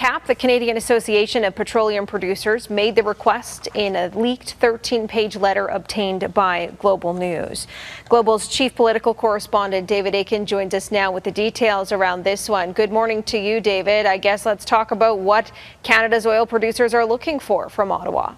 CAP, the Canadian Association of Petroleum Producers, made the request in a leaked 13-page letter obtained by Global News. Global's chief political correspondent David Akin joins us now with the details around this one. Good morning to you, David. I guess let's talk about what Canada's oil producers are looking for from Ottawa.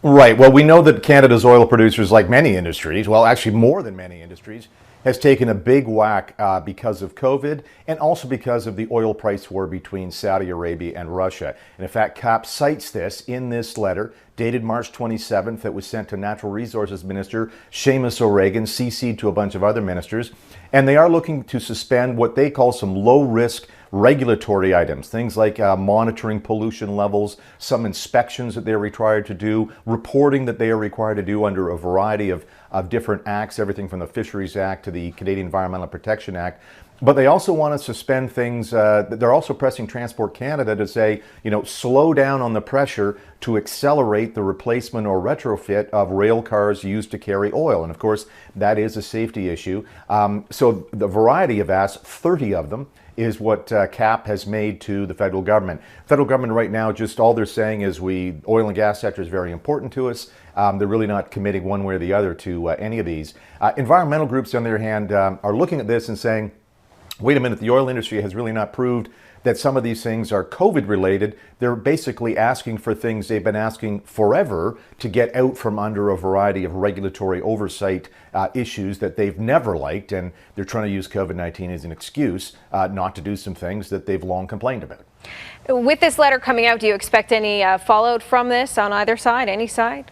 Right. Well, we know that Canada's oil producers, like many industries, well, actually more than many industries, has taken a big whack because of COVID and also because of the oil price war between Saudi Arabia and Russia. And in fact, CAP cites this in this letter dated March 27th that was sent to Natural Resources Minister Seamus O'Regan, CC'd to a bunch of other ministers. And they are looking to suspend what they call some low-risk regulatory items, things like monitoring pollution levels, some inspections that they're required to do, reporting that they are required to do under a variety of different acts, everything from the Fisheries Act to the Canadian Environmental Protection Act. But they also want to suspend things. They're also pressing Transport Canada to say, slow down on the pressure to accelerate the replacement or retrofit of rail cars used to carry oil. And of course, that is a safety issue. So the variety of asks, 30 of them, is what CAP has made to the federal government. Federal government right now, just all they're saying is oil and gas sector is very important to us. They're really not committing one way or the other to any of these. Environmental groups, on the other hand, are looking at this and saying, wait a minute, the oil industry has really not proved that some of these things are COVID related. They're basically asking for things they've been asking forever to get out from under a variety of regulatory oversight issues that they've never liked. And they're trying to use COVID-19 as an excuse not to do some things that they've long complained about. With this letter coming out, do you expect any fallout from this on either side, any side?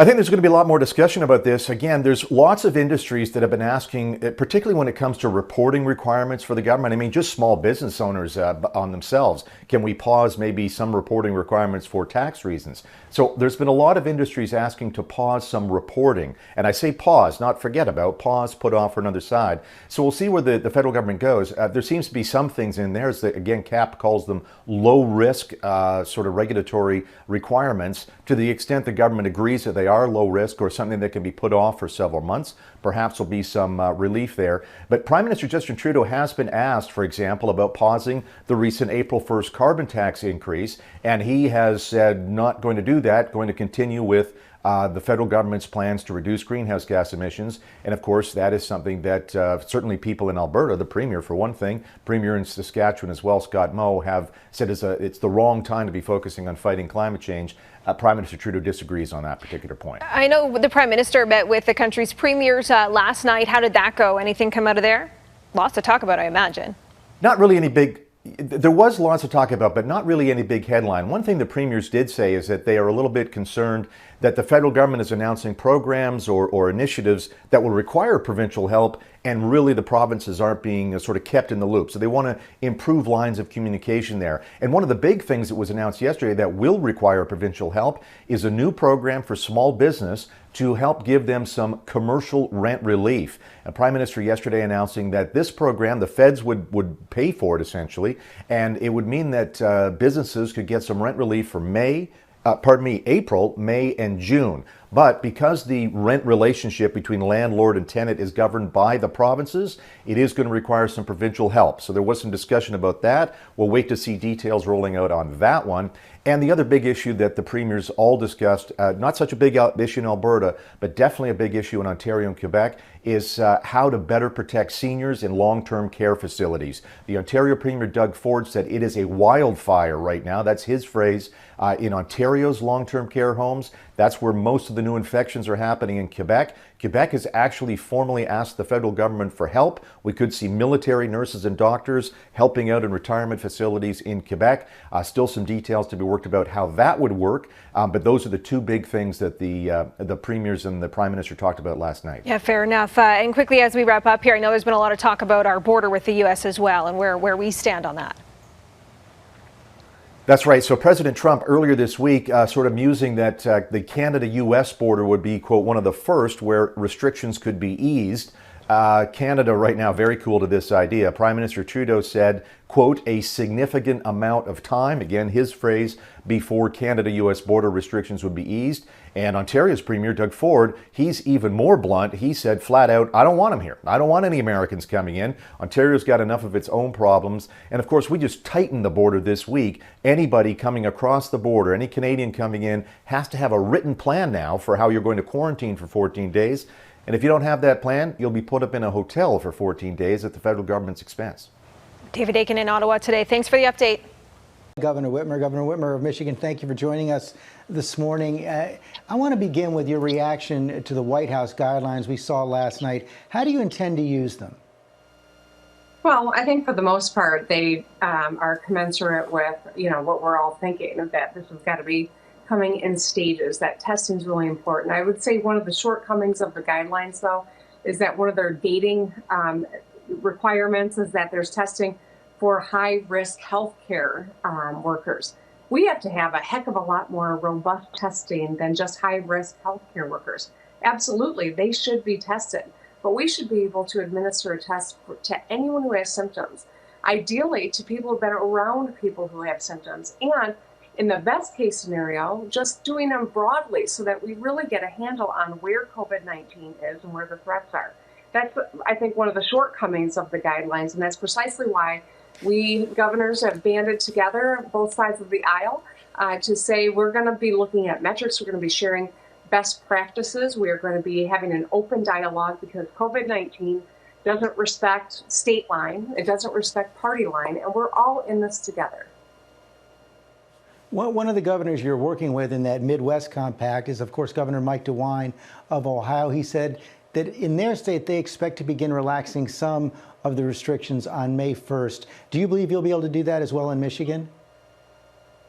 I think there's going to be a lot more discussion about this. Again, there's lots of industries that have been asking, particularly when it comes to reporting requirements for the government. I mean, just small business owners on themselves. Can we pause maybe some reporting requirements for tax reasons? So there's been a lot of industries asking to pause some reporting. And I say pause, not forget about, pause, put off for another side. So we'll see where the federal government goes. There seems to be some things in there, that, again, CAP calls them low risk sort of regulatory requirements. To the extent the government agrees that they are low risk or something that can be put off for several months, perhaps there'll be some relief there. But Prime Minister Justin Trudeau has been asked, for example, about pausing the recent April 1st carbon tax increase, and he has said not going to do that, going to continue with the federal government's plans to reduce greenhouse gas emissions. And of course, that is something that certainly people in Alberta, the Premier for one thing, Premier in Saskatchewan as well, Scott Moe, have said it's the wrong time to be focusing on fighting climate change. Prime Minister Trudeau disagrees on that particular point. I know the Prime Minister met with the country's premiers last night. How did that go? Anything come out of there? Lots to talk about, I imagine. Not really any big. There was lots to talk about, but not really any big headline. One thing the premiers did say is that they are a little bit concerned that the federal government is announcing programs or initiatives that will require provincial help, and really the provinces aren't being sort of kept in the loop. So they want to improve lines of communication there. And one of the big things that was announced yesterday that will require provincial help is a new program for small business to help give them some commercial rent relief. The Prime Minister yesterday announcing that this program, the feds would pay for it essentially, and it would mean that businesses could get some rent relief for April, May, and June. But because the rent relationship between landlord and tenant is governed by the provinces, it is going to require some provincial help. So there was some discussion about that. We'll wait to see details rolling out on that one. And the other big issue that the premiers all discussed, not such a big issue in Alberta, but definitely a big issue in Ontario and Quebec, is how to better protect seniors in long-term care facilities. The Ontario Premier Doug Ford said it is a wildfire right now. That's his phrase. In Ontario's long-term care homes, that's where most of the new infections are happening. In Quebec, Quebec has actually formally asked the federal government for help. We could see military nurses and doctors helping out in retirement facilities in Quebec. Still some details to be worked about how that would work. But those are the two big things that the premiers and the Prime Minister talked about last night. Yeah, fair enough. And quickly, as we wrap up here, I know there's been a lot of talk about our border with the U.S. as well and where we stand on that. That's right. So President Trump earlier this week sort of musing that the Canada-U.S. border would be, quote, one of the first where restrictions could be eased. Canada right now very cool to this idea. Prime Minister Trudeau said, quote, a significant amount of time, again his phrase, before Canada-U.S. border restrictions would be eased. And Ontario's Premier Doug Ford, he's even more blunt. He said flat out, I don't want them here. I don't want any Americans coming in. Ontario's got enough of its own problems. And of course, we just tightened the border this week. Anybody coming across the border, any Canadian coming in, has to have a written plan now for how you're going to quarantine for 14 days. And if you don't have that plan, you'll be put up in a hotel for 14 days at the federal government's expense. David Akin in Ottawa today. Thanks for the update. Governor Whitmer of Michigan, thank you for joining us this morning. I want to begin with your reaction to the White House guidelines we saw last night. How do you intend to use them? Well, I think for the most part, they are commensurate with, what we're all thinking, of that this has got to be coming in stages, that testing is really important. I would say one of the shortcomings of the guidelines, though, is that one of their gating requirements is that there's testing for high-risk healthcare workers. We have to have a heck of a lot more robust testing than just high-risk healthcare workers. Absolutely, they should be tested, but we should be able to administer a test to anyone who has symptoms, ideally to people who've been around people who have symptoms, and in the best case scenario, just doing them broadly so that we really get a handle on where COVID-19 is and where the threats are. That's, I think, one of the shortcomings of the guidelines, and that's precisely why we governors have banded together, both sides of the aisle, to say we're going to be looking at metrics, we're going to be sharing best practices, we are going to be having an open dialogue because COVID-19 doesn't respect state line, it doesn't respect party line, and we're all in this together. One of the governors you're working with in that Midwest Compact is, of course, Governor Mike DeWine of Ohio. He said that in their state, they expect to begin relaxing some of the restrictions on May 1st. Do you believe you'll be able to do that as well in Michigan?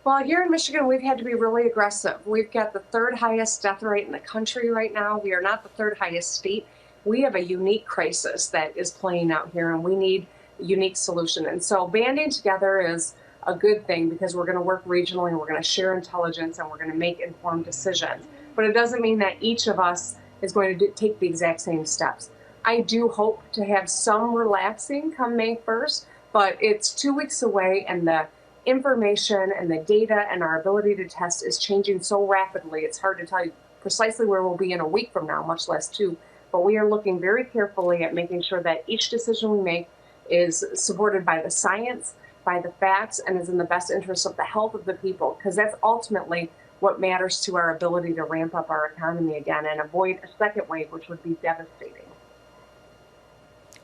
Well, here in Michigan, we've had to be really aggressive. We've got the third highest death rate in the country right now. We are not the third highest state. We have a unique crisis that is playing out here, and we need a unique solution. And so banding together is a good thing because we're going to work regionally, and we're going to share intelligence, and we're going to make informed decisions. But it doesn't mean that each of us is going to take the exact same steps. I do hope to have some relaxing come May 1st, but it's 2 weeks away, and the information and the data and our ability to test is changing so rapidly. It's hard to tell you precisely where we'll be in a week from now, much less two. But we are looking very carefully at making sure that each decision we make is supported by the science, by the facts, and is in the best interest of the health of the people, because that's ultimately what matters to our ability to ramp up our economy again and avoid a second wave, which would be devastating.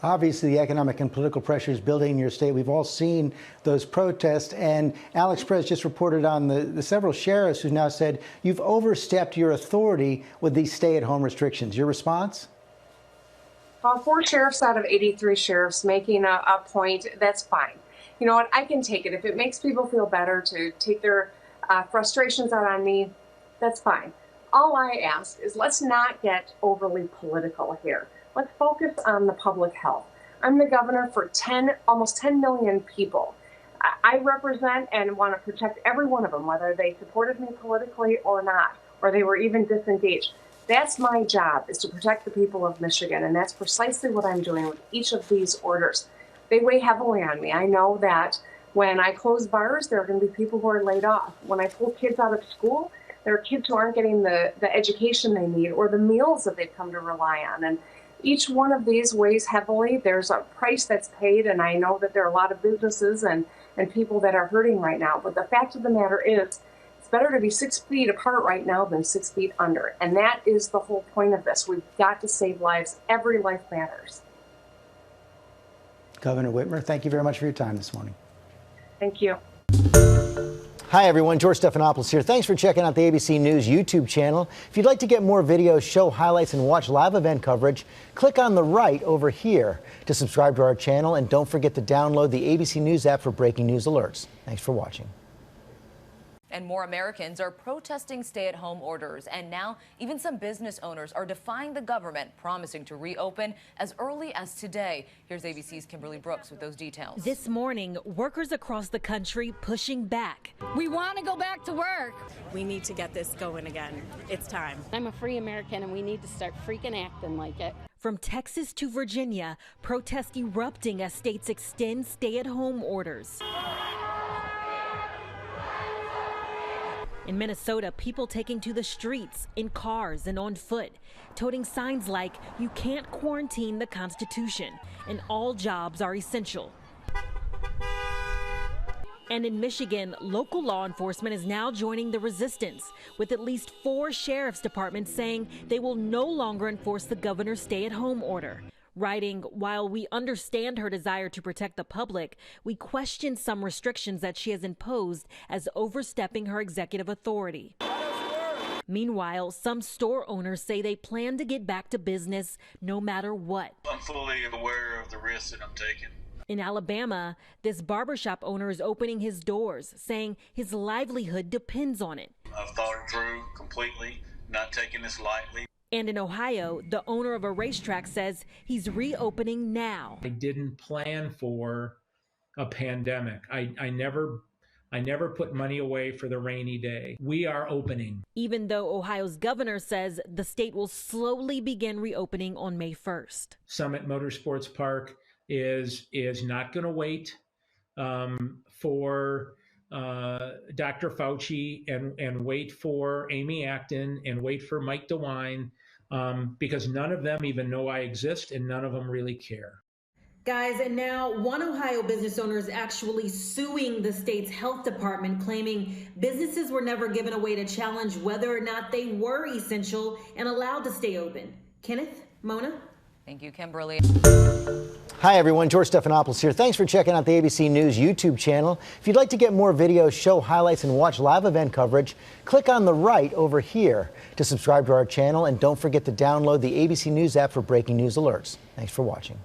Obviously, the economic and political pressures building in your state. We've all seen those protests, and Alex Perez just reported on the several sheriffs who now said you've overstepped your authority with these stay-at-home restrictions. Your response? Well, 4 sheriffs out of 83 sheriffs making a point, that's fine. You know what, I can take it. If it makes people feel better to take their frustrations out on me, that's fine. All I ask is let's not get overly political here. Let's focus on the public health. I'm the governor for almost 10 million people. I represent and want to protect every one of them, whether they supported me politically or not, or they were even disengaged. That's my job, is to protect the people of Michigan, and that's precisely what I'm doing with each of these orders. They weigh heavily on me. I know that when I close bars, there are going to be people who are laid off. When I pull kids out of school, there are kids who aren't getting the education they need or the meals that they've come to rely on. And each one of these weighs heavily. There's a price that's paid, and I know that there are a lot of businesses and people that are hurting right now. But the fact of the matter is, it's better to be 6 feet apart right now than 6 feet under. And that is the whole point of this. We've got to save lives. Every life matters. Governor Whitmer, thank you very much for your time this morning. Thank you. Hi, everyone. George Stephanopoulos here. Thanks for checking out the ABC News YouTube channel. If you'd like to get more videos, show highlights, and watch live event coverage, click on the right over here to subscribe to our channel. And don't forget to download the ABC News app for breaking news alerts. Thanks for watching. And more Americans are protesting stay-at-home orders. And now even some business owners are defying the government, promising to reopen as early as today. Here's ABC's Kimberly Brooks with those details. This morning, workers across the country pushing back. We want to go back to work. We need to get this going again. It's time. I'm a free American, and we need to start freaking acting like it. From Texas to Virginia, protests erupting as states extend stay-at-home orders. In Minnesota, people taking to the streets, in cars and on foot, toting signs like, "You can't quarantine the Constitution," and "All jobs are essential." And in Michigan, local law enforcement is now joining the resistance, with at least 4 sheriff's departments saying they will no longer enforce the governor's stay-at-home order. Writing, "While we understand her desire to protect the public, we question some restrictions that she has imposed as overstepping her executive authority." Meanwhile, some store owners say they plan to get back to business no matter what. I'm fully aware of the risks that I'm taking. In Alabama, this barbershop owner is opening his doors, saying his livelihood depends on it. I've thought it through completely, not taking this lightly. And in Ohio, the owner of a racetrack says he's reopening now. I didn't plan for a pandemic. I never put money away for the rainy day. We are opening. Even though Ohio's governor says the state will slowly begin reopening on May 1st. Summit Motorsports Park is not going to wait for Dr. Fauci and wait for Amy Acton and wait for Mike DeWine, because none of them even know I exist and none of them really care. Guys, and now one Ohio business owner is actually suing the state's health department, claiming businesses were never given a way to challenge whether or not they were essential and allowed to stay open. Kenneth, Mona? Thank you, Kimberly. Hi, everyone. George Stephanopoulos here. Thanks for checking out the ABC News YouTube channel. If you'd like to get more videos, show highlights, and watch live event coverage, click on the right over here to subscribe to our channel. And don't forget to download the ABC News app for breaking news alerts. Thanks for watching.